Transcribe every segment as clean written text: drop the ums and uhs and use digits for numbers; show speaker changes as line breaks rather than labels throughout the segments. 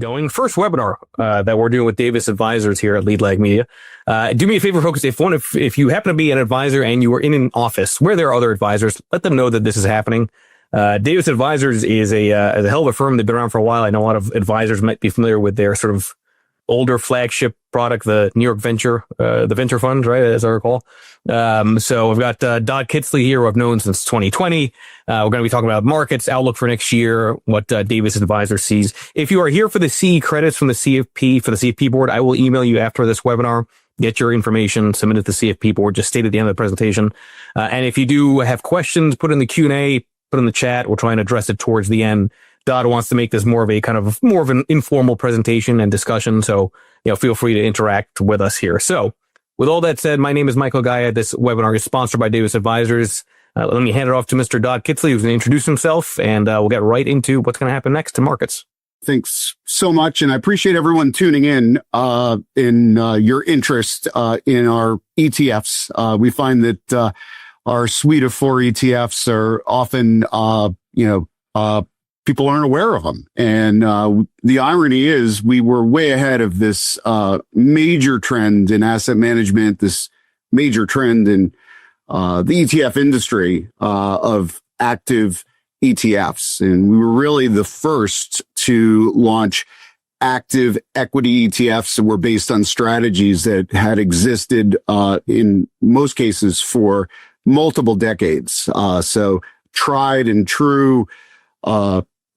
going. First webinar that we're doing with Davis Advisors here at Lead Lag Media. Do me a favor, folks. If you happen to be an advisor and you are in an office where there are other advisors, let them know that this is happening. Davis Advisors is a hell of a firm. They've been around for a while. I know a lot of advisors might be familiar with their sort of older flagship product, the New York Venture, the Venture Fund, right, as I recall. So we've got Dodd Kittsley here, who I've known since 2020. We're going to be talking about markets, outlook for next year, what Davis Advisors sees. If you are here for the CE credits from the CFP, for the CFP board, I will email you after this webinar. Get your information, submit it to the CFP board, just state at the end of the presentation. And if you do have questions, put in the Q&A, put in the chat. We'll try and address it towards the end. Dodd wants to make this more of an informal presentation and discussion. So, feel free to interact with us here. So with all that said, my name is Michael Gaia. This webinar is sponsored by Davis Advisors. Let me hand it off to Mr. Dodd Kittsley, who's going to introduce himself, and we'll get right into what's going to happen next to markets.
Thanks so much. And I appreciate everyone tuning in your interest in our ETFs. We find that our suite of 4 ETFs are often, people aren't aware of them. And the irony is we were way ahead of this major trend in asset management, this major trend in the ETF industry of active ETFs. And we were really the first to launch active equity ETFs that were based on strategies that had existed in most cases for multiple decades. So tried and true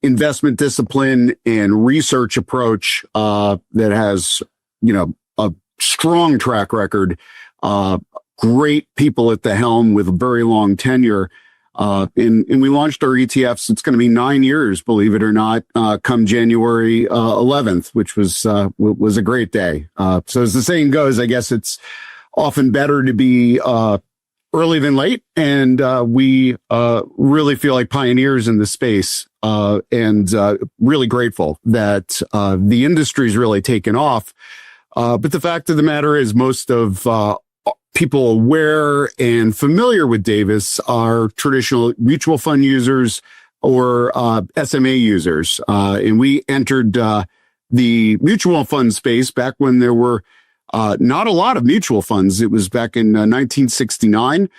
investment discipline and research approach that has, a strong track record, great people at the helm with a very long tenure. And we launched our ETFs. It's going to be 9 years, believe it or not, come January 11th, which was a great day. So as the saying goes, I guess it's often better to be early than late. And we really feel like pioneers in the space and really grateful that the industry's really taken off. But the fact of the matter is most of people aware and familiar with Davis are traditional mutual fund users or SMA users. And we entered the mutual fund space back when there were not a lot of mutual funds. It was back in 1969.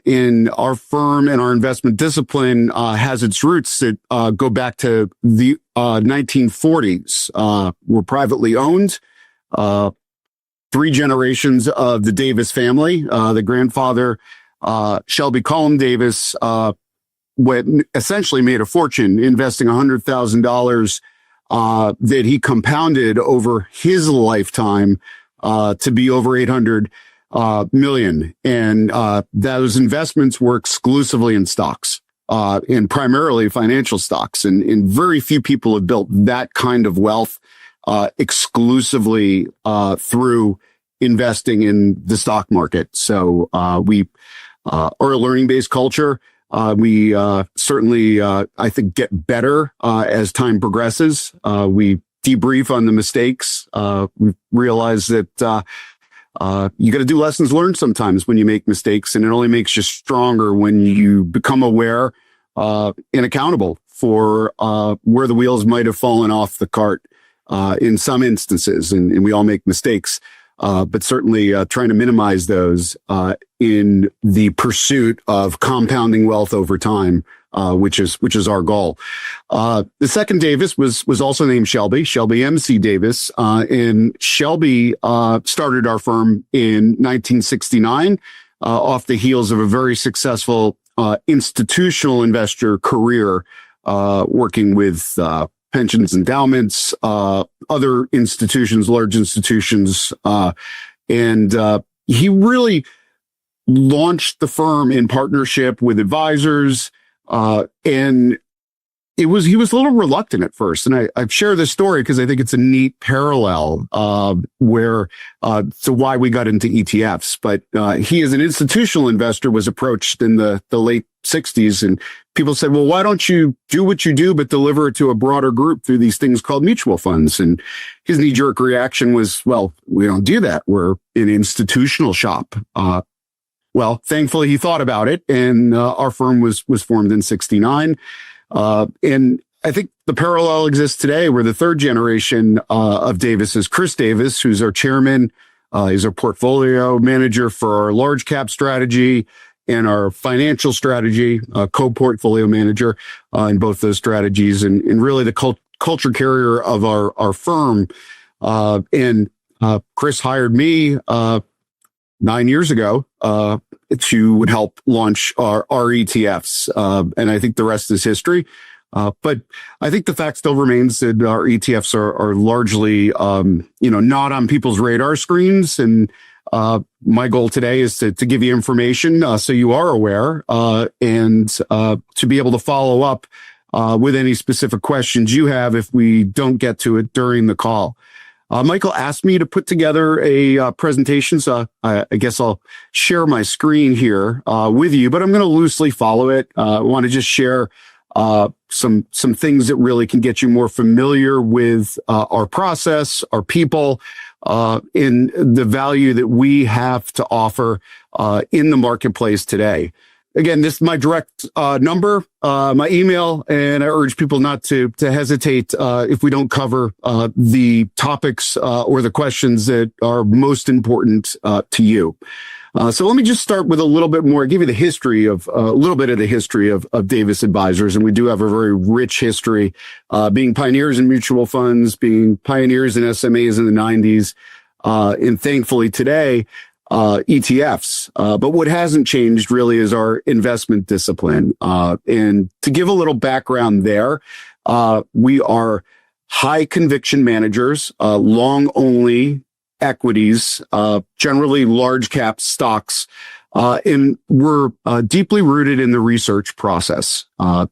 In our firm and our investment discipline has its roots that go back to the 1940s. We're privately owned. 3 generations of the Davis family. The grandfather, Shelby Cullum Davis, essentially made a fortune investing $100,000 that he compounded over his lifetime to be over 800 million. And those investments were exclusively in stocks and primarily financial stocks. And very few people have built that kind of wealth exclusively through investing in the stock market. So we are a learning-based culture. We certainly, I think, get better as time progresses. We debrief on the mistakes. We realize that you got to do lessons learned sometimes when you make mistakes, and it only makes you stronger when you become aware and accountable for where the wheels might have fallen off the cart in some instances, and we all make mistakes. But certainly trying to minimize those in the pursuit of compounding wealth over time, which is our goal. The second Davis was also named Shelby MC Davis, and Shelby started our firm in 1969 off the heels of a very successful institutional investor career working with pensions, endowments, other institutions, large institutions. And he really launched the firm in partnership with advisors. And he was a little reluctant at first. And I share this story because I think it's a neat parallel, where, to why we got into ETFs. But, he as an institutional investor was approached in the late 60s, and people said, well, why don't you do what you do, but deliver it to a broader group through these things called mutual funds? And his knee-jerk reaction was, well, we don't do that. We're an institutional shop. Well, thankfully he thought about it, and our firm was formed in 69. And I think the parallel exists today where the third generation of Davis is Chris Davis, who's our chairman. He's our portfolio manager for our large cap strategy and our financial strategy, co-portfolio manager in both those strategies, and really the culture carrier of our firm. And Chris hired me 9 years ago to help launch our ETFs, and I think the rest is history. But I think the fact still remains that our ETFs are largely, not on people's radar screens. And my goal today is to give you information so you are aware, and to be able to follow up with any specific questions you have if we don't get to it during the call. Michael asked me to put together a presentation, so I guess I'll share my screen here with you, but I'm going to loosely follow it. I want to just share some things that really can get you more familiar with our process, our people, in the value that we have to offer in the marketplace today. Again, this is my direct number, my email, and I urge people not to hesitate if we don't cover the topics or the questions that are most important to you. So let me just start with a little bit more, give you the history of a little bit of the history of Davis Advisors. And we do have a very rich history, being pioneers in mutual funds, being pioneers in SMAs in the 90s, and thankfully today, ETFs. But what hasn't changed really is our investment discipline. And to give a little background there, we are high conviction managers, long only equities, generally large cap stocks. And we're deeply rooted in the research process,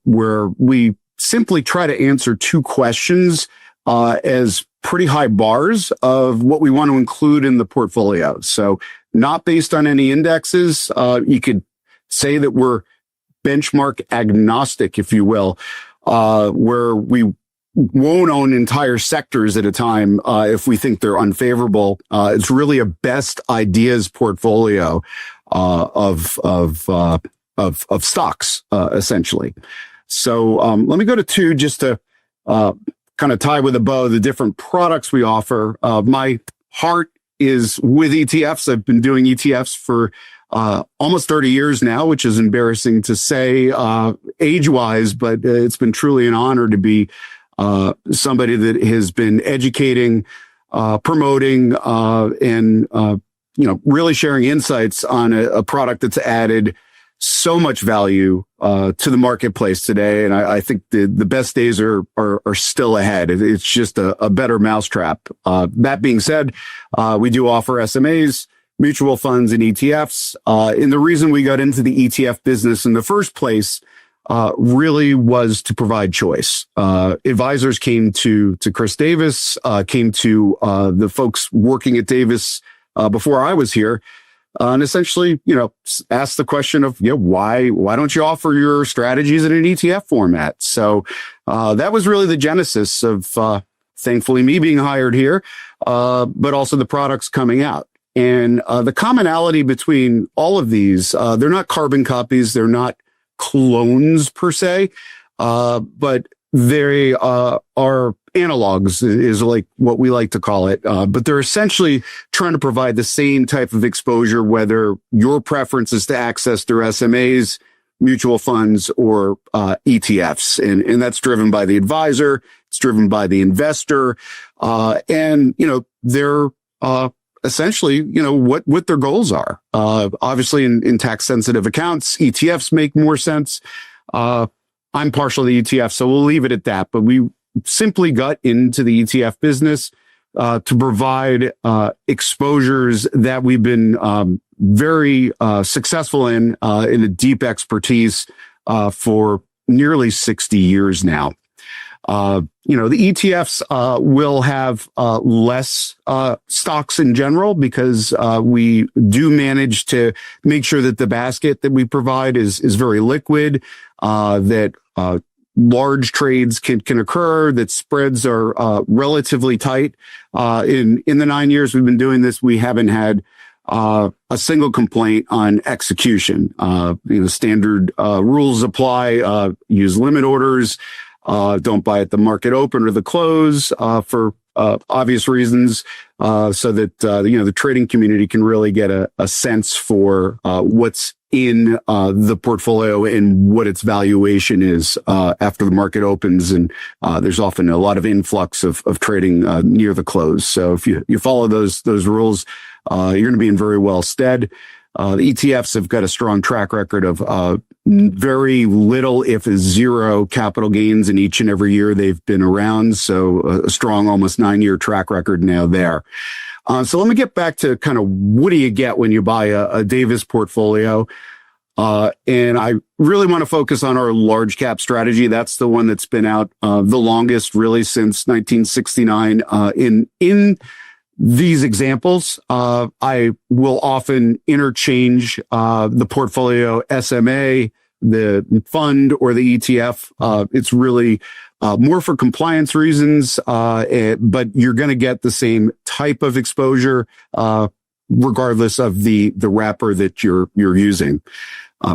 where we simply try to answer two questions as pretty high bars of what we want to include in the portfolio. So not based on any indexes. You could say that we're benchmark agnostic, if you will, where we won't own entire sectors at a time if we think they're unfavorable. It's really a best ideas portfolio of stocks, essentially. So let me go to two just to kind of tie with a bow the different products we offer. My heart is with ETFs. I've been doing ETFs for almost 30 years now, which is embarrassing to say age-wise, but it's been truly an honor to be somebody that has been educating, promoting, and really sharing insights on a product that's added so much value to the marketplace today. And I think the best days are still ahead. It's just a better mousetrap. That being said, we do offer SMAs, mutual funds, and ETFs. And the reason we got into the ETF business in the first place really was to provide choice. Advisors came to Chris Davis, came to the folks working at Davis before I was here, and essentially, asked the question of, why don't you offer your strategies in an ETF format? So that was really the genesis of, thankfully, me being hired here, but also the products coming out. And the commonality between all of these, they're not carbon copies, they're not clones per se, but they are analogs is like what we like to call it. But they're essentially trying to provide the same type of exposure, whether your preference is to access through SMAs, mutual funds, or ETFs. And that's driven by the advisor. It's driven by the investor. And they're essentially, what their goals are. Obviously, in tax sensitive accounts, ETFs make more sense. I'm partial to the ETF, so we'll leave it at that. But we simply got into the ETF business to provide exposures that we've been very successful in a deep expertise for nearly 60 years now. The ETFs will have less stocks in general because we do manage to make sure that the basket that we provide is very liquid, that large trades can occur, that spreads are relatively tight. In the 9 years we've been doing this, we haven't had a single complaint on execution. Standard rules apply, use limit orders. Don't buy at the market open or the close for obvious reasons, so that the trading community can really get a sense for what's in the portfolio and what its valuation is after the market opens. And there's often a lot of influx of trading near the close. So if you follow those rules, you're going to be in very well stead. The ETFs have got a strong track record of very little, if zero, capital gains in each and every year they've been around. So a strong, almost 9-year track record now there. So let me get back to kind of what do you get when you buy a Davis portfolio? And I really want to focus on our large cap strategy. That's the one that's been out the longest, really, since 1969. In these examples, I will often interchange the portfolio SMA, the fund, or the ETF. It's really more for compliance reasons, but you're going to get the same type of exposure regardless of the wrapper that you're using.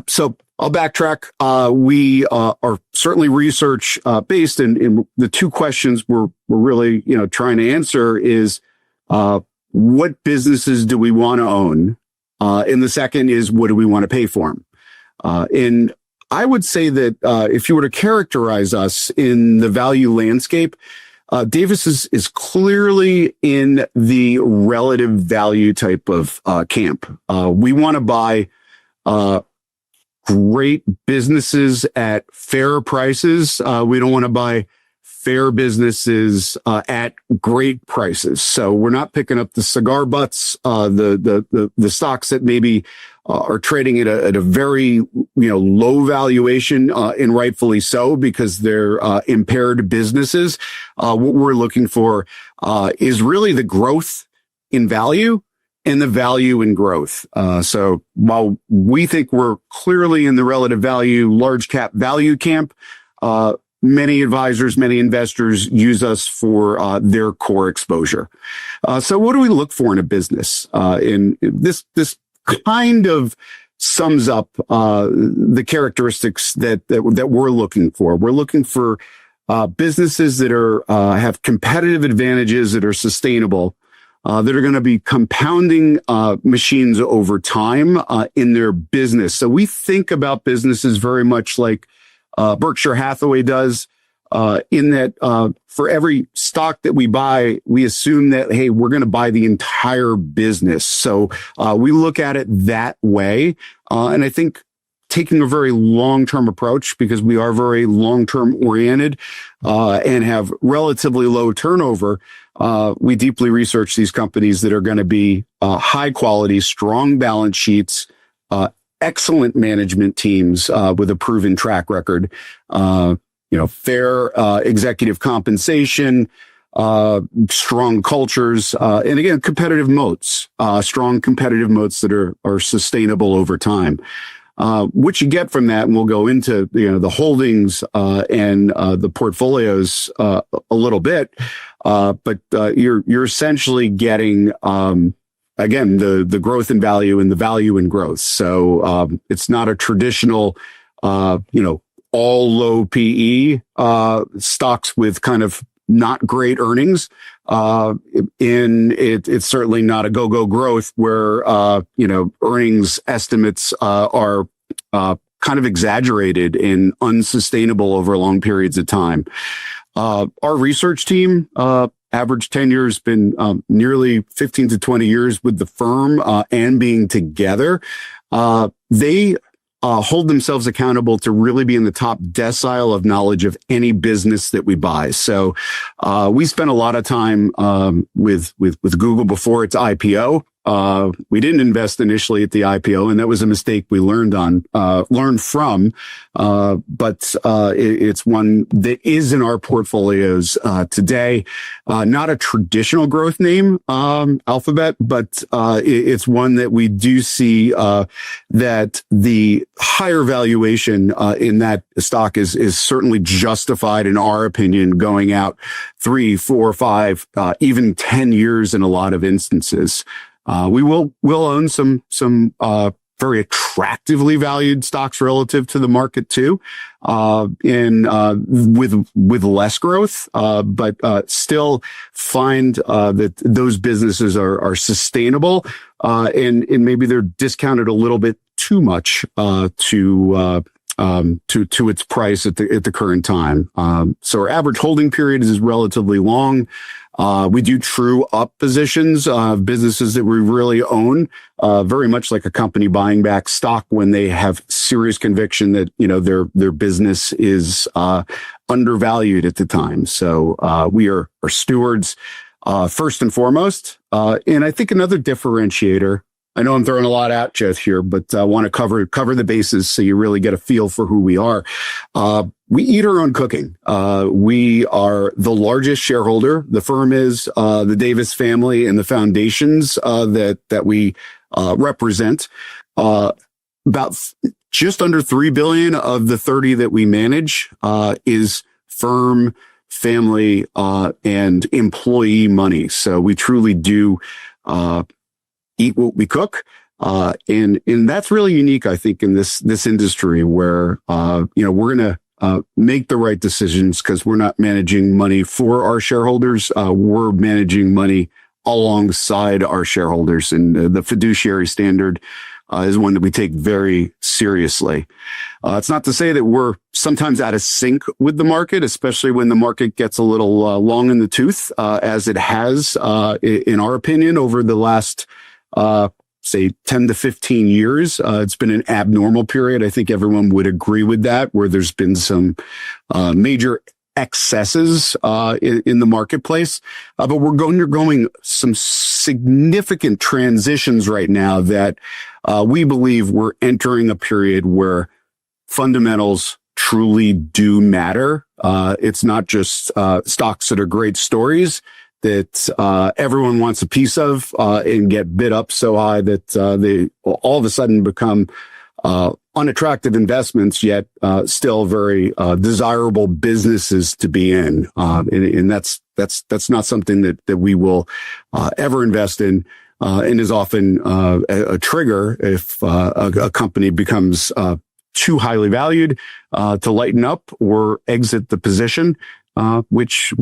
So I'll backtrack. We are certainly research based, and the two questions we're really trying to answer is what businesses do we want to own? And the second is, what do we want to pay for them? And I would say that if you were to characterize us in the value landscape, Davis is clearly in the relative value type of camp. We want to buy great businesses at fair prices. We don't want to buy fair businesses at great prices. So we're not picking up the cigar butts, the stocks that maybe are trading at a very low valuation, and rightfully so, because they're impaired businesses. What we're looking for is really the growth in value and the value in growth. So while we think we're clearly in the relative value, large cap value camp, many advisors, many investors use us for their core exposure. So what do we look for in a business? In this kind of sums up the characteristics that we're looking for. We're looking for businesses that are have competitive advantages that are sustainable, that are going to be compounding machines over time in their business. So we think about businesses very much like Berkshire Hathaway does, in that for every stock that we buy, we assume that, hey, we're going to buy the entire business. So we look at it that way. And I think taking a very long-term approach, because we are very long-term oriented and have relatively low turnover, we deeply research these companies that are going to be high quality, strong balance sheets, excellent management teams with a proven track record, fair executive compensation, strong cultures, and again, competitive moats, strong competitive moats that are sustainable over time. What you get from that, and we'll go into the holdings and the portfolios a little bit, but you're essentially getting again the growth in value and the value in growth. So it's not a traditional all low PE stocks with kind of not great earnings. It's certainly not a go-go growth where earnings estimates are kind of exaggerated and unsustainable over long periods of time. Our research team, average tenure has been nearly 15 to 20 years with the firm and being together. They hold themselves accountable to really be in the top decile of knowledge of any business that we buy. So we spent a lot of time with Google before its IPO. We didn't invest initially at the IPO, and that was a mistake we learned from. But it's one that is in our portfolios today. Not a traditional growth name, Alphabet, but it's one that we do see that the higher valuation in that stock is certainly justified, in our opinion, going out 3, 4, 5, even 10 years in a lot of instances. We'll own some very attractively valued stocks relative to the market too, and with less growth, but still find that those businesses are sustainable, and maybe they're discounted a little bit too much to its price at the current time. So our average holding period is relatively long. We do true up positions, businesses that we really own, very much like a company buying back stock when they have serious conviction that, their business is, undervalued at the time. So, we are stewards, first and foremost. And I think another differentiator, I know I'm throwing a lot at you here, but I want to cover the bases so you really get a feel for who we are. We eat our own cooking. We are the largest shareholder. The firm is the Davis family and the foundations that we represent. About just under $3 billion of the 30 that we manage is firm, family, and employee money. So we truly do eat what we cook. And that's really unique, I think, in this industry where, we're going to make the right decisions because we're not managing money for our shareholders. We're managing money alongside our shareholders. And the fiduciary standard is one that we take very seriously. It's not to say that we're sometimes out of sync with the market, especially when the market gets a little long in the tooth, as it has, in our opinion, over the last say 10 to 15 years. It's been an abnormal period. I think everyone would agree with that, where there's been some major excesses in the marketplace. But we're undergoing some significant transitions right now that we believe we're entering a period where fundamentals truly do matter. It's not just stocks that are great stories that everyone wants a piece of and get bid up so high that they all of a sudden become unattractive investments, yet still very desirable businesses to be in. And that's not something that we will ever invest in, and is often a trigger if a company becomes too highly valued to lighten up or exit the position. Which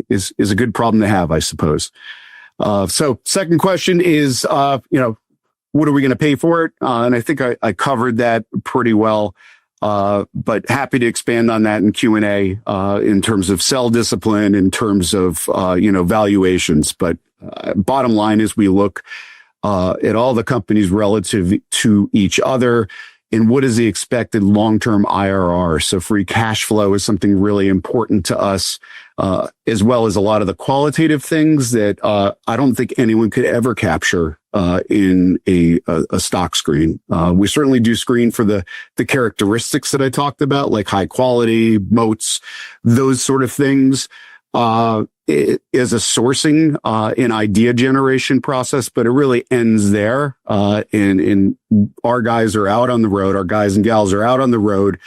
is a good problem to have, I suppose. So second question is, what are we going to pay for it? And I think I covered that pretty well. But happy to expand on that in Q&A, in terms of sell discipline, in terms of, valuations. But, bottom line is we look, at all the companies relative to each other. And what is the expected long-term IRR? So free cash flow is something really important to us, as well as a lot of the qualitative things that I don't think anyone could ever capture in a stock screen. We certainly do screen for the characteristics that I talked about, like high quality, moats, those sort of things. It is a sourcing and idea generation process, but it really ends there. And our guys are out on the road. Our guys and gals are out on the road,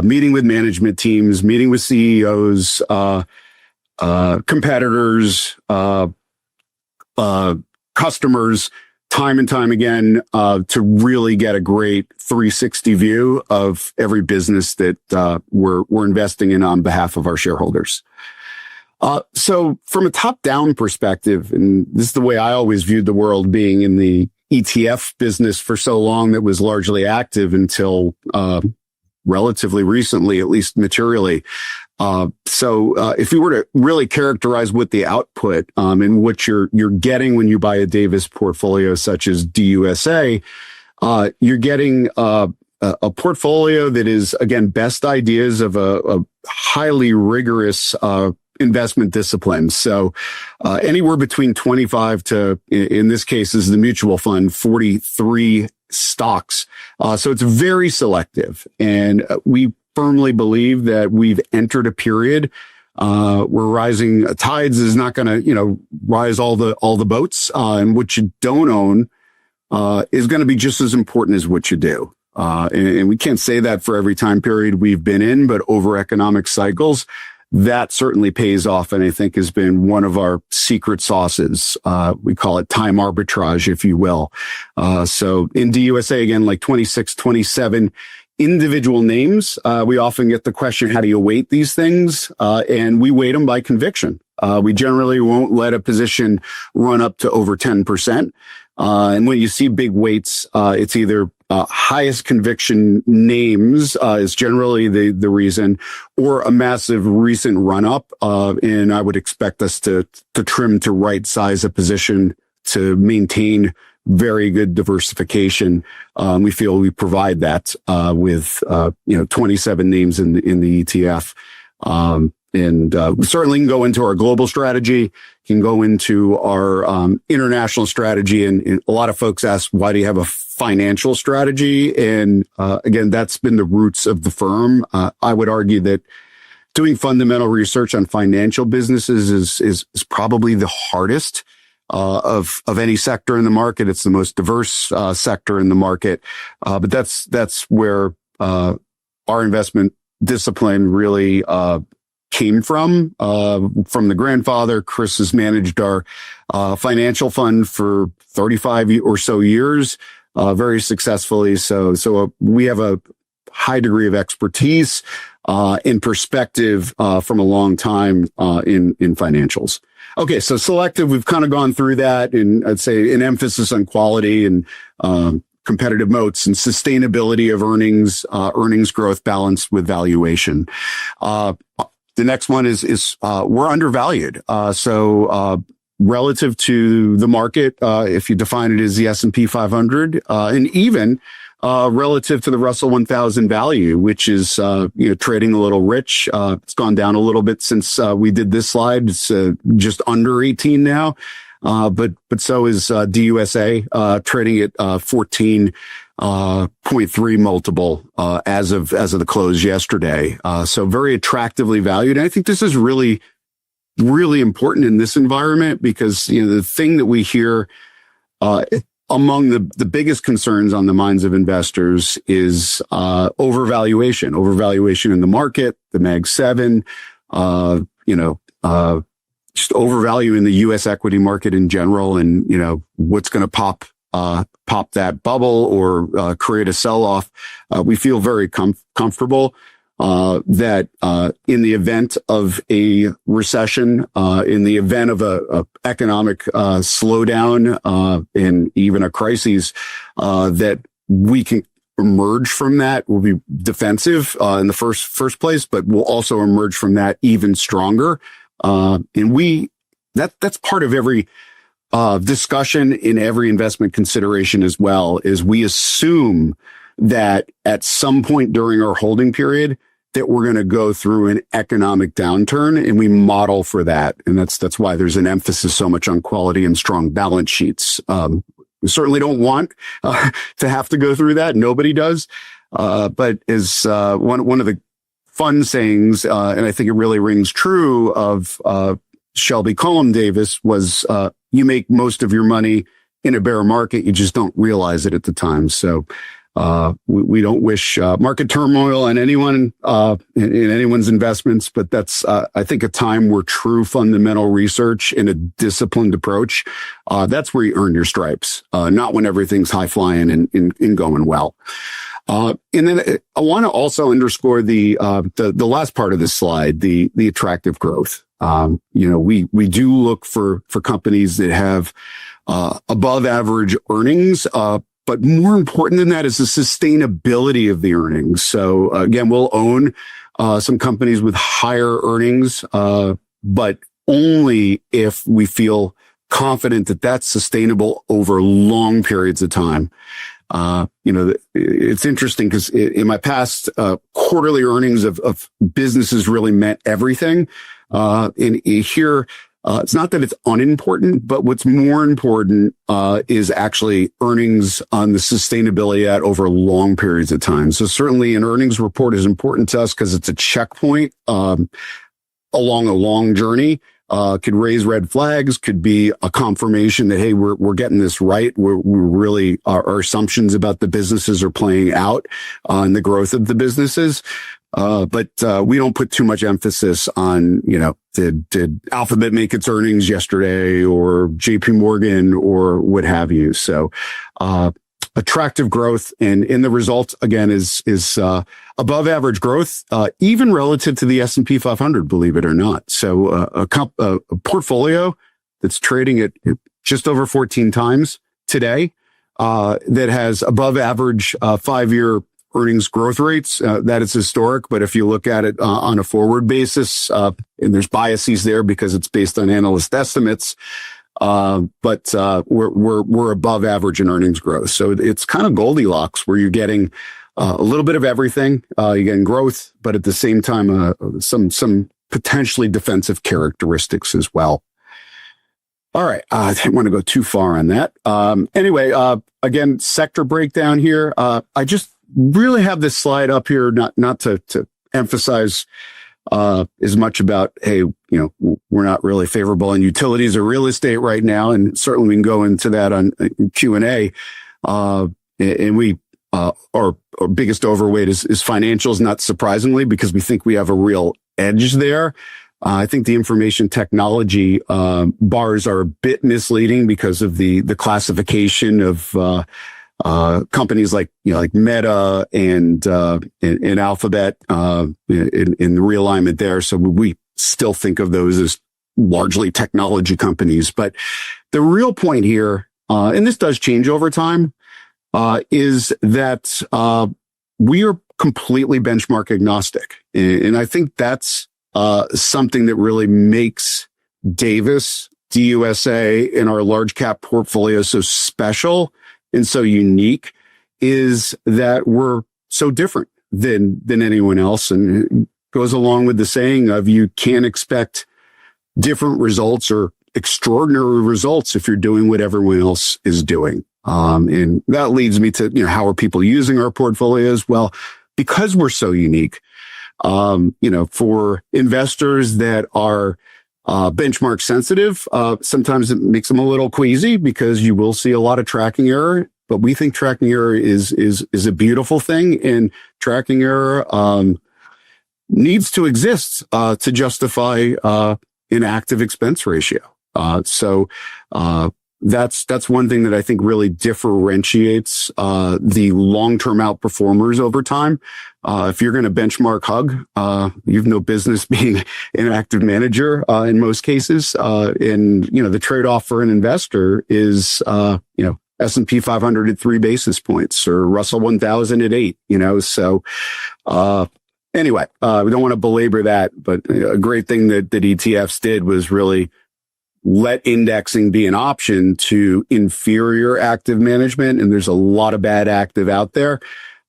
meeting with management teams, meeting with CEOs, competitors, customers, time and time again, to really get a great 360 view of every business that we're investing in on behalf of our shareholders. So from a top-down perspective, and this is the way I always viewed the world, being in the ETF business for so long that was largely active until relatively recently, at least materially. So if you were to really characterize what the output and what you're getting when you buy a Davis portfolio such as DUSA, you're getting a portfolio that is, again, best ideas of a highly rigorous investment discipline. So anywhere between 25 to, in this case, is the mutual fund, 43 stocks. So it's very selective. And we firmly believe that we've entered a period where rising tides is not going to, rise all the boats. And what you don't own is going to be just as important as what you do. And we can't say that for every time period we've been in, but over economic cycles, that certainly pays off, and I think has been one of our secret sauces. We call it time arbitrage, if you will. So in DUSA, again, like 26, 27 individual names, we often get the question, how do you weight these things? And we weight them by conviction. We generally won't let a position run up to over 10%. And when you see big weights, it's either highest conviction names is generally the reason, or a massive recent run up. And I would expect us to trim to right size a position to maintain very good diversification. We feel we provide that with 27 names in the ETF. We certainly can go into our global strategy, can go into our international strategy. And a lot of folks ask, why do you have a financial strategy? And again, that's been the roots of the firm. I would argue that doing fundamental research on financial businesses is probably the hardest of any sector in the market. It's the most diverse sector in the market. But that's where our investment discipline really came from the grandfather. Chris has managed our financial fund for 35 or so years, very successfully. So we have a high degree of expertise in perspective from a long time in financials. Okay, so selective, we've kind of gone through that, and I'd say an emphasis on quality and competitive moats and sustainability of earnings growth balanced with valuation. The next one is we're undervalued. So relative to the market, if you define it as the S&P 500, and even relative to the Russell 1000 value, which is trading a little rich. It's gone down a little bit since we did this slide. It's just under 18 now. But so is DUSA trading at 14.3 multiple as of the close yesterday. So very attractively valued. And I think this is really, really important in this environment, because the thing that we hear among the biggest concerns on the minds of investors is overvaluation in the market, the Mag 7, just overvaluing the U.S. equity market in general, and what's going to pop that bubble or create a sell-off. We feel very comfortable that in the event of a recession, in the event of a economic slowdown, and even a crisis, that we can emerge from that. We'll be defensive in the first place, but we'll also emerge from that even stronger. And that's part of every discussion in every investment consideration as well, is we assume that at some point during our holding period that we're going to go through an economic downturn, and we model for that. And that's why there's an emphasis so much on quality and strong balance sheets. We certainly don't want to have to go through that. Nobody does. But as one of the fun sayings, and I think it really rings true, of Shelby Cullum Davis was, you make most of your money in a bear market. You just don't realize it at the time. So we don't wish market turmoil on anyone in anyone's investments, but that's I think a time where true fundamental research and a disciplined approach, that's where you earn your stripes, not when everything's high flying and going well. And then I want to also underscore the last part of this slide, the attractive growth. We do look for companies that have above average earnings, but more important than that is the sustainability of the earnings. So again, we'll own some companies with higher earnings, but only if we feel confident that that's sustainable over long periods of time. It's interesting because in my past, quarterly earnings of businesses really meant everything. And here, it's not that it's unimportant, but what's more important, is actually earnings on the sustainability at over long periods of time. So certainly an earnings report is important to us because it's a checkpoint, along a long journey. Could raise red flags, could be a confirmation that, hey, we're getting this right. We're really, our assumptions about the businesses are playing out, and the growth of the businesses. But we don't put too much emphasis on, did Alphabet make its earnings yesterday or JP Morgan or what have you. So, attractive growth, and in the results again is above average growth, even relative to the S&P 500, believe it or not. So, a portfolio that's trading at just over 14 times today, that has above average 5-year earnings growth rates. That is historic, but if you look at it on a forward basis, and there's biases there because it's based on analyst estimates, but we're above average in earnings growth. So it's kind of Goldilocks, where you're getting a little bit of everything. You're getting growth, but at the same time, some potentially defensive characteristics as well. All right. I didn't want to go too far on that. Anyway, again, sector breakdown here. I just really have this slide up here, not to emphasize as much about, hey, we're not really favorable in utilities or real estate right now. And certainly we can go into that on Q&A. And we, our biggest overweight is financials, not surprisingly, because we think we have a real edge there. I think the information technology bars are a bit misleading because of the classification of companies like Meta and Alphabet in the realignment there. So we still think of those as largely technology companies. But the real point here, and this does change over time, is that we are completely benchmark agnostic, and I think that's something that really makes Davis, DUSA, and our large cap portfolio so special and so unique, is that we're so different than anyone else. And it goes along with the saying of, you can't expect different results or extraordinary results if you're doing what everyone else is doing. And that leads me to, how are people using our portfolios? Well, because we're so unique, for investors that are benchmark sensitive, sometimes it makes them a little queasy because you will see a lot of tracking error. But we think tracking error is a beautiful thing, and tracking error needs to exist to justify an active expense ratio. So that's one thing that I think really differentiates the long-term outperformers over time. If you're going to benchmark hug, you've no business being an active manager in most cases. And the trade-off for an investor is S&P 500 at 3 basis points or Russell 1000 at 8. So anyway, we don't want to belabor that, but a great thing that ETFs did was really let indexing be an option to inferior active management. And there's a lot of bad active out there.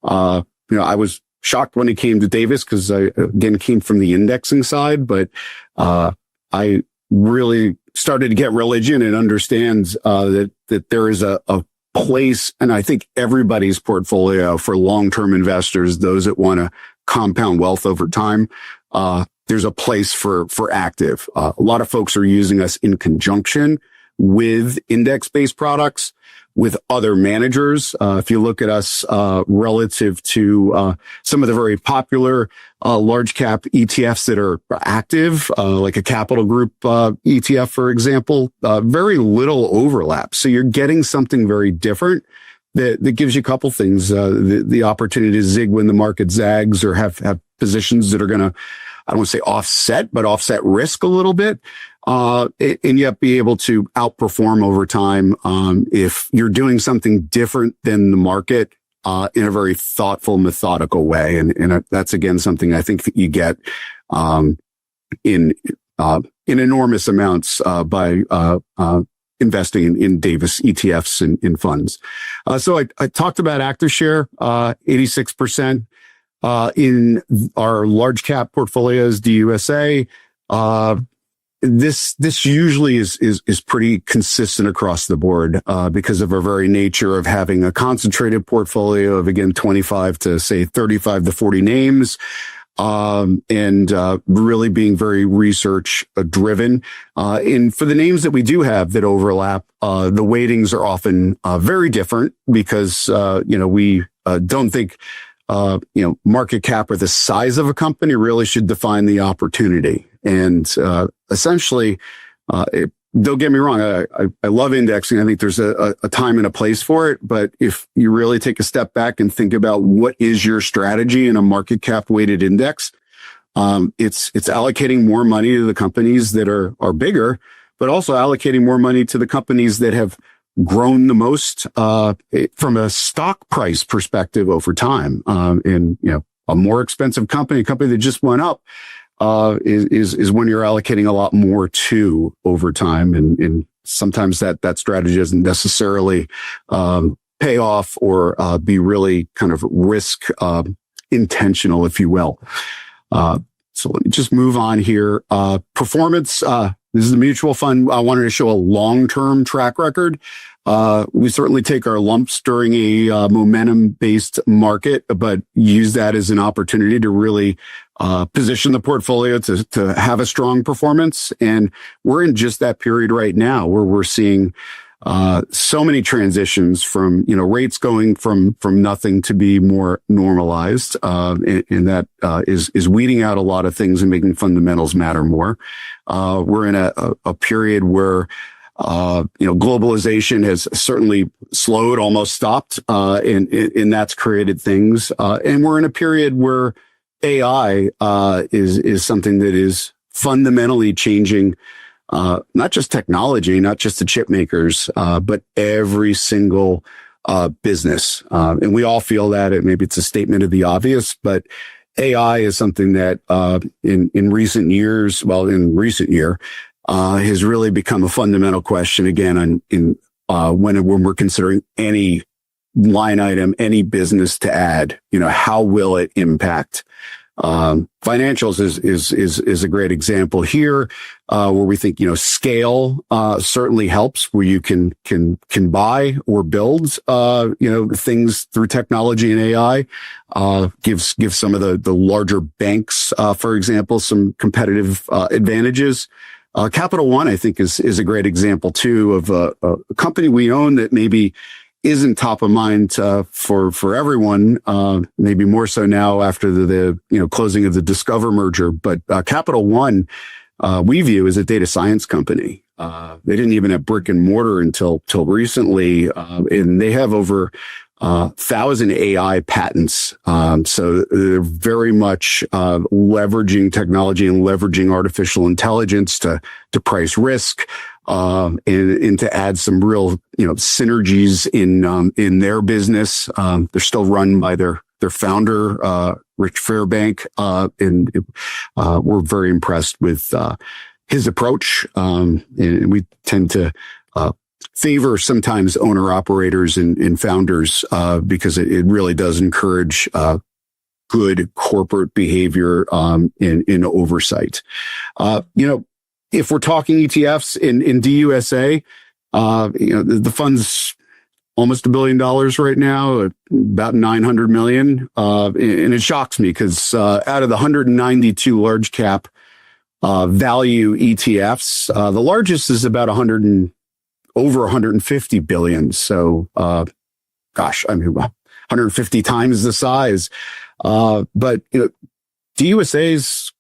I was shocked when it came to Davis because I, again, came from the indexing side, but I really started to get religion and understand that there is a place, and I think everybody's portfolio for long-term investors, those that want to compound wealth over time, there's a place for active. A lot of folks are using us in conjunction with index-based products, with other managers. If you look at us relative to some of the very popular large cap ETFs that are active, like a Capital Group ETF, for example, very little overlap. So you're getting something very different that gives you a couple things. The opportunity to zig when the market zags, or have positions that are going to, I don't want to say offset, but offset risk a little bit. And yet be able to outperform over time, if you're doing something different than the market, in a very thoughtful, methodical way. And that's again, something I think that you get, in enormous amounts, by, investing in Davis ETFs and in funds. So I talked about active share, 86%, in our large cap portfolios, DUSA. This usually is pretty consistent across the board, because of our very nature of having a concentrated portfolio of, again, 25 to say 35 to 40 names, and really being very research driven. And for the names that we do have that overlap, the weightings are often very different because we don't think market cap or the size of a company really should define the opportunity. And essentially, don't get me wrong, I love indexing. I think there's a time and a place for it. But if you really take a step back and think about what is your strategy in a market cap weighted index, it's allocating more money to the companies that are bigger, but also allocating more money to the companies that have grown the most from a stock price perspective over time. And a more expensive company, a company that just went up, is when you're allocating a lot more to over time, and sometimes that strategy doesn't necessarily pay off or be really kind of risk intentional, if you will. So let me just move on here. Performance. This is a mutual fund. I wanted to show a long-term track record. We certainly take our lumps during a momentum-based market, but use that as an opportunity to really position the portfolio to have a strong performance. And we're in just that period right now where we're seeing so many transitions from, rates going from nothing to be more normalized. And that is weeding out a lot of things and making fundamentals matter more. We're in a period where globalization has certainly slowed, almost stopped, and that's created things. And we're in a period where AI is something that is fundamentally changing not just technology, not just the chip makers, but every single business. And we all feel that. Maybe it's a statement of the obvious, but AI is something that in recent year has really become a fundamental question again when we're considering any line item, any business to add. How will it impact? Financials is a great example here, where we think, scale, certainly helps, where you can buy or build, things through technology and AI, gives some of the larger banks, for example, some competitive, advantages. Capital One, I think is a great example too of a company we own that maybe isn't top of mind for everyone, maybe more so now after the closing of the Discover merger. But Capital One, we view as a data science company. They didn't even have brick and mortar until recently, and they have over 1,000 AI patents. So they're very much leveraging technology and leveraging artificial intelligence to price risk. And to add some real, synergies in their business. They're still run by their founder, Rich Fairbank. And we're very impressed with his approach. And we tend to favor sometimes owner operators and founders because it really does encourage good corporate behavior in oversight. If we're talking ETFs in DUSA, the fund's almost $1 billion right now, about 900 million. And it shocks me because out of the 192 large cap value ETFs, the largest is about over 150 billion. So, 150 times the size. But DUSA's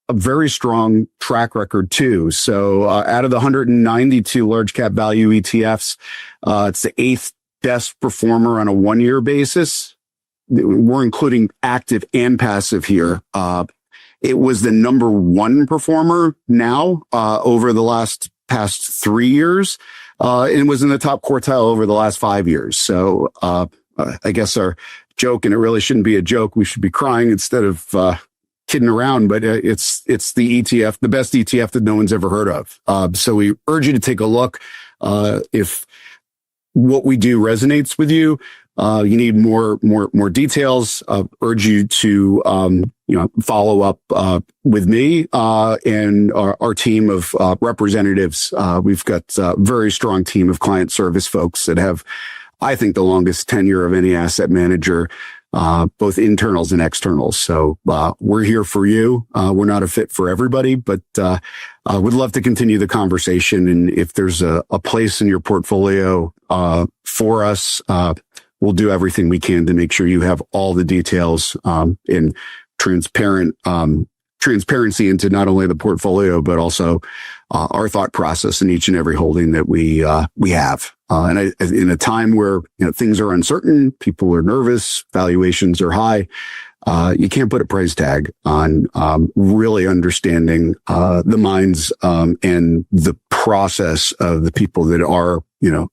a very strong track record too. So out of the 192 large cap value ETFs, it's the 8th best performer on a 1-year basis. We're including active and passive here. It was the number 1 performer now over the past 3 years, and was in the top quartile over the last 5 years. So I guess our joke, and it really shouldn't be a joke, we should be crying instead of kidding around, but it's the ETF, the best ETF that no one's ever heard of. So we urge you to take a look. If what we do resonates with you, you need more details. Urge you to follow up with me and our team of representatives. We've got a very strong team of client service folks that have, I think, the longest tenure of any asset manager, both internals and externals. So we're here for you. We're not a fit for everybody, but would love to continue the conversation. And if there's a place in your portfolio for us, we'll do everything we can to make sure you have all the details, in transparency into not only the portfolio, but also, our thought process in each and every holding that we have. And in a time where, things are uncertain, people are nervous, valuations are high, you can't put a price tag on, really understanding, the minds, and the process of the people that are,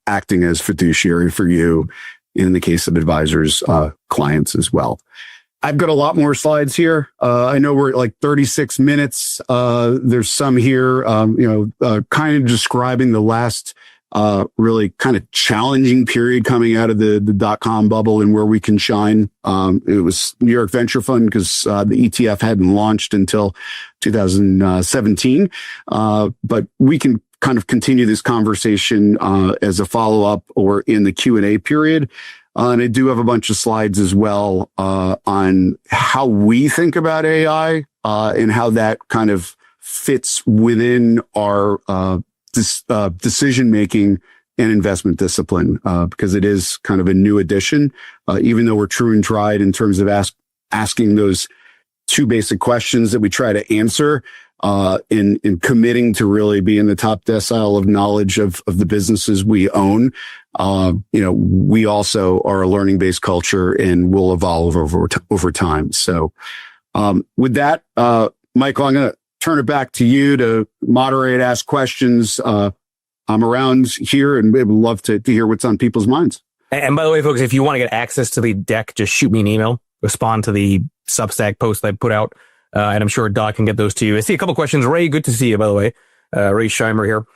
acting as fiduciary for you in the case of advisors, clients as well. I've got a lot more slides here. I know we're at like 36 minutes. There's some here, kind of describing the last, really kind of challenging period coming out of the dot-com bubble and where we can shine. It was New York Venture Fund because the ETF hadn't launched until 2017. But we can kind of continue this conversation as a follow-up or in the Q&A period. And I do have a bunch of slides as well on how we think about AI and how that kind of fits within our decision-making and investment discipline, because it is kind of a new addition, even though we're true and tried in terms of asking those two basic questions that we try to answer, in committing to really be in the top decile of knowledge of the businesses we own. We also are a learning-based culture and will evolve over time. So, with that, Michael, I'm going to turn it back to you to moderate, ask questions. I'm around here and would love to hear what's on people's minds.
And by the way, folks, if you want to get access to the deck, just shoot me an email, respond to the Substack post that I put out. And I'm sure Doc can get those to you. I see a couple questions. Ray, good to see you, by the way. Ray Scheimer here.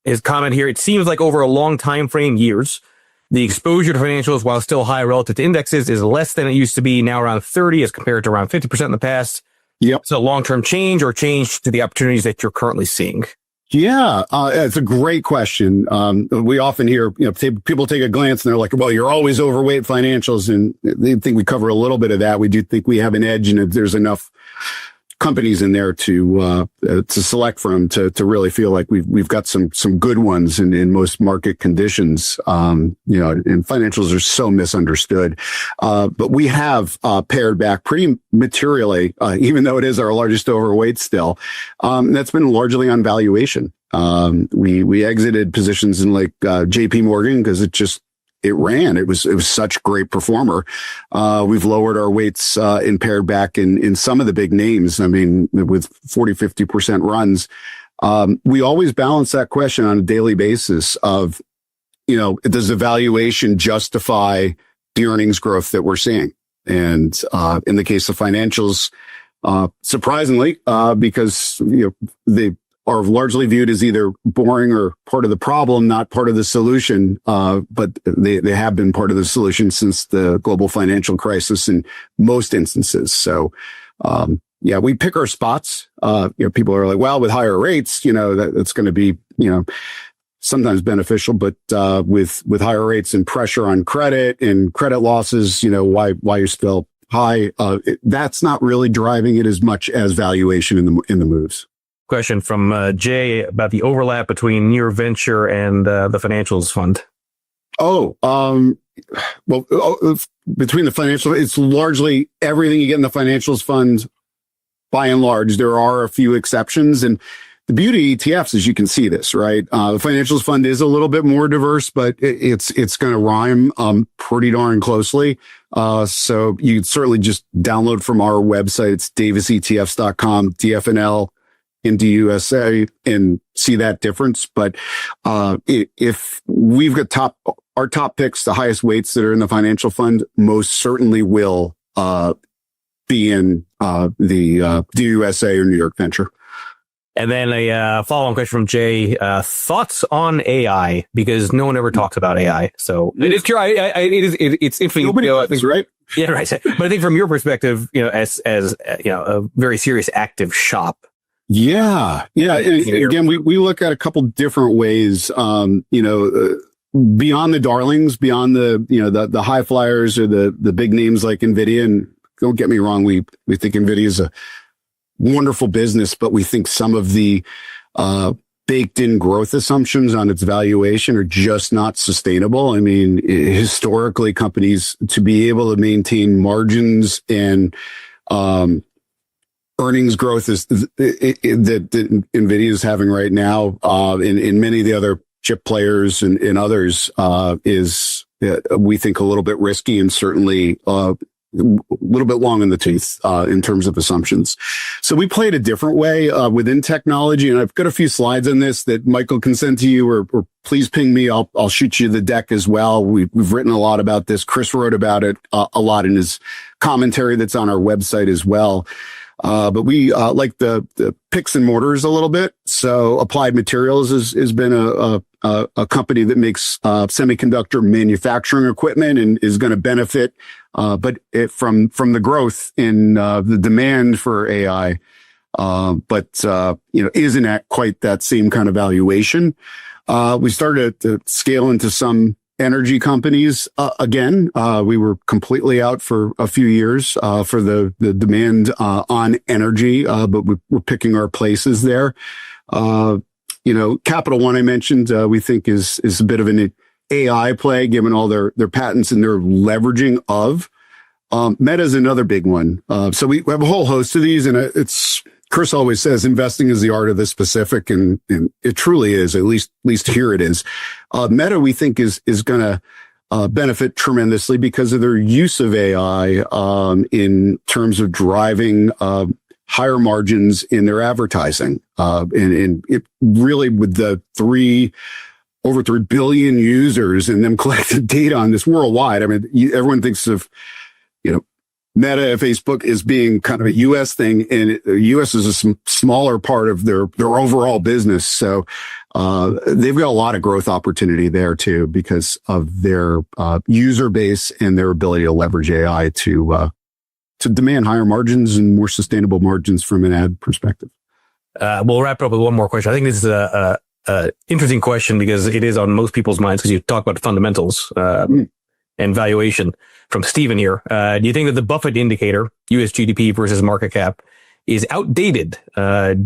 His comment here, it seems like over a long time frame, years, the exposure to financials, while still high relative to indexes, is less than it used to be, now around 30 as compared to around 50% in the past.
Yep.
So long-term change or change to the opportunities that you're currently seeing?
Yeah, it's a great question. We often hear, people take a glance and they're like, well, you're always overweight financials. And they think we cover a little bit of that. We do think we have an edge and there's enough companies in there to select from to really feel like we've got some good ones in most market conditions. And financials are so misunderstood. But we have, pared back pretty materially, even though it is our largest overweight still. That's been largely on valuation. We exited positions in like, JP Morgan because it ran. It was such a great performer. We've lowered our weights, and pared back in some of the big names. I mean, with 40-50% runs. We always balance that question on a daily basis of, does the valuation justify the earnings growth that we're seeing? And, in the case of financials, surprisingly, because, they are largely viewed as either boring or part of the problem, not part of the solution. But they have been part of the solution since the global financial crisis in most instances. So, we pick our spots. People are like, well, with higher rates, that's going to be, sometimes beneficial, but, with higher rates and pressure on credit and credit losses, why you're still high. That's not really driving it as much as valuation in the moves.
Question from Jay about the overlap between New York Venture and the financials fund.
Between the financial, it's largely everything you get in the financials fund. By and large, there are a few exceptions, and the beauty of ETFs is you can see this, right? The financials fund is a little bit more diverse, but it's going to rhyme pretty darn closely. So you can certainly just download from our website. It's davisetfs.com, DFNL. Into USA and see that difference. But, if we've got our top picks, the highest weights that are in the financial fund, most certainly will, be in, the USA or New York Venture.
And then a follow-on question from Jay, thoughts on AI, because no one ever talks about AI. So it is curious. It's interesting.
Nobody does, right?
Yeah, right. But I think from your perspective, as a very serious active shop,
Yeah. Again, we look at a couple different ways, beyond the darlings, beyond the high flyers or the big names like NVIDIA. And don't get me wrong, we think NVIDIA is a wonderful business, but we think some of the, baked in growth assumptions on its valuation are just not sustainable. I mean, historically, companies to be able to maintain margins and earnings growth that NVIDIA is having right now, in many of the other chip players and others, is we think a little bit risky and certainly a little bit long in the tooth in terms of assumptions. So we played a different way within technology, and I've got a few slides on this that Michael can send to you, or please ping me. I'll shoot you the deck as well. We've written a lot about this. Chris wrote about it a lot in his commentary that's on our website as well. But we like the picks and mortars a little bit. So Applied Materials has been a company that makes semiconductor manufacturing equipment and is going to benefit, from the growth in the demand for AI, isn't at quite that same kind of valuation. We started to scale into some energy companies. Again, we were completely out for a few years for the demand on energy, but we're picking our places there. Capital One, I mentioned, we think is a bit of an AI play, given all their patents and their leveraging of. Meta is another big one. So we have a whole host of these, and it's, Chris always says investing is the art of the specific, and it truly is. At least here it is. Meta, we think, is going to benefit tremendously because of their use of AI in terms of driving higher margins in their advertising. And it really, with the over 3 billion users and them collecting data on this worldwide. I mean, everyone thinks of, Meta, Facebook is being kind of a U.S. thing, and the U.S. is a smaller part of their overall business. So they've got a lot of growth opportunity there too, because of their user base and their ability to leverage AI to demand higher margins and more sustainable margins from an ad perspective.
We'll wrap it up with one more question. I think this is a interesting question because it is on most people's minds, because you talk about fundamentals and valuation. From Steven here, do you think that the Buffett indicator, U.S. GDP versus market cap, is outdated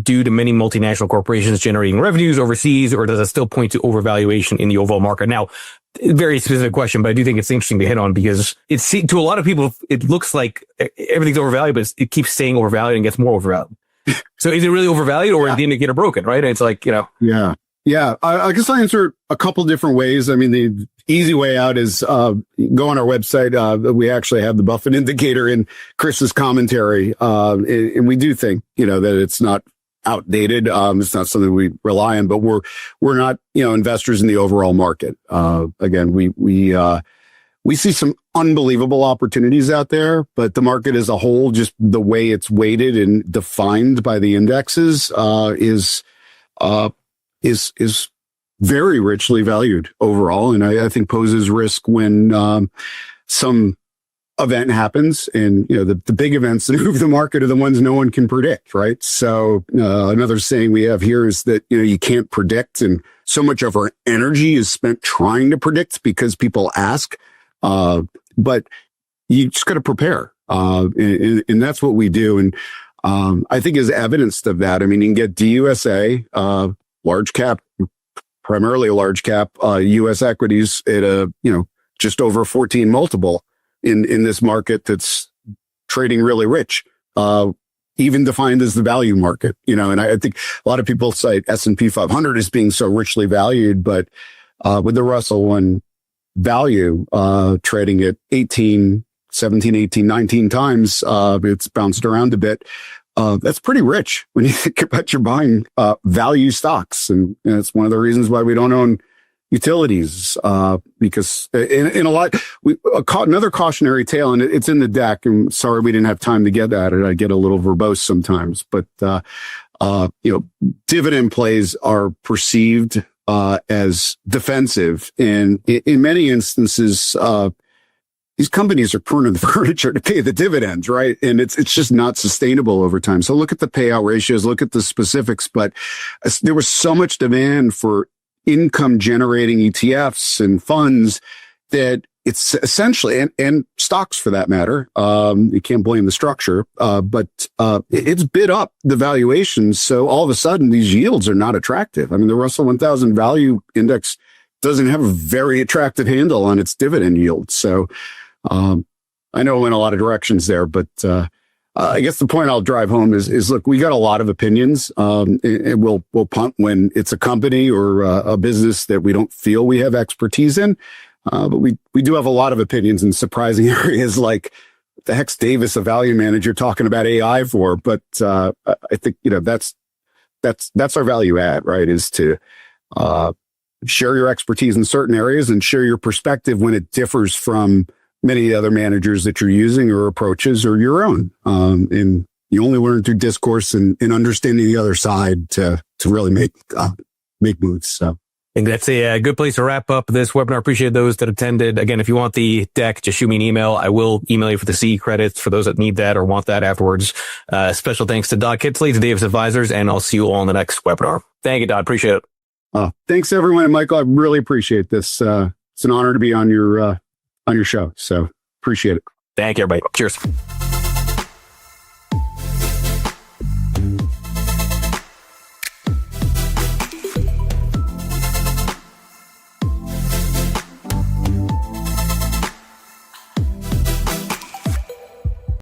due to many multinational corporations generating revenues overseas, or does it still point to overvaluation in the overall market? Now, very specific question, but I do think it's interesting to hit on, because to a lot of people, it looks like everything's overvalued, but it keeps staying overvalued and gets more overvalued. So is it really overvalued, or is the indicator broken, right? And it's like,
Yeah. I guess I'll answer a couple different ways. I mean, the easy way out is go on our website. We actually have the Buffett indicator in Chris's commentary. And we do think, that it's not outdated. It's not something we rely on, but we're not, investors in the overall market. Again, we see some unbelievable opportunities out there, but the market as a whole, just the way it's weighted and defined by the indexes, is very richly valued overall. And I think poses risk when some event happens, and the big events that move the market are the ones no one can predict, right? So another saying we have here is that you can't predict, and so much of our energy is spent trying to predict because people ask, but you just got to prepare, and that's what we do. And I think as evidence of that, I mean, you can get DUSA, large cap, primarily large cap, U.S. equities at a, just over 14 multiple in this market that's trading really rich, even defined as the value market, and I think a lot of people cite S&P 500 as being so richly valued, but with the Russell 1 value trading at 17, 18, 19 times, it's bounced around a bit. That's pretty rich when you think about you're buying value stocks. And it's one of the reasons why we don't own utilities, because in a lot, another cautionary tale, and it's in the deck. And sorry, we didn't have time to get at it. I get a little verbose sometimes, but, dividend plays are perceived as defensive. And in many instances, these companies are pruning the furniture to pay the dividends, right? And it's just not sustainable over time. So look at the payout ratios, look at the specifics, but there was so much demand for income generating ETFs and funds that it's essentially, and stocks for that matter, you can't blame the structure, but it's bid up the valuations. So all of a sudden, these yields are not attractive. I mean, the Russell 1000 value index doesn't have a very attractive handle on its dividend yield. So I know it went a lot of directions there, but I guess the point I'll drive home is look, we got a lot of opinions, and we'll punt when it's a company or a business that we don't feel we have expertise in. But we do have a lot of opinions in surprising areas, like the heck's Davis, a value manager, talking about AI for. But I think that's our value add, right? Is to share your expertise in certain areas and share your perspective when it differs from many other managers that you're using or approaches or your own. And you only learn through discourse and understanding the other side to really make moves. So.
I think that's a good place to wrap up this webinar. Appreciate those that attended. Again, if you want the deck, just shoot me an email. I will email you for the CE credits for those that need that or want that afterwards. Special thanks to Dodd Kittsley, to Davis Advisors, and I'll see you all in the next webinar. Thank you, Dodd. Appreciate it.
Thanks, everyone. And Michael, I really appreciate this. It's an honor to be on your show. So appreciate it.
Thank you, everybody. Cheers.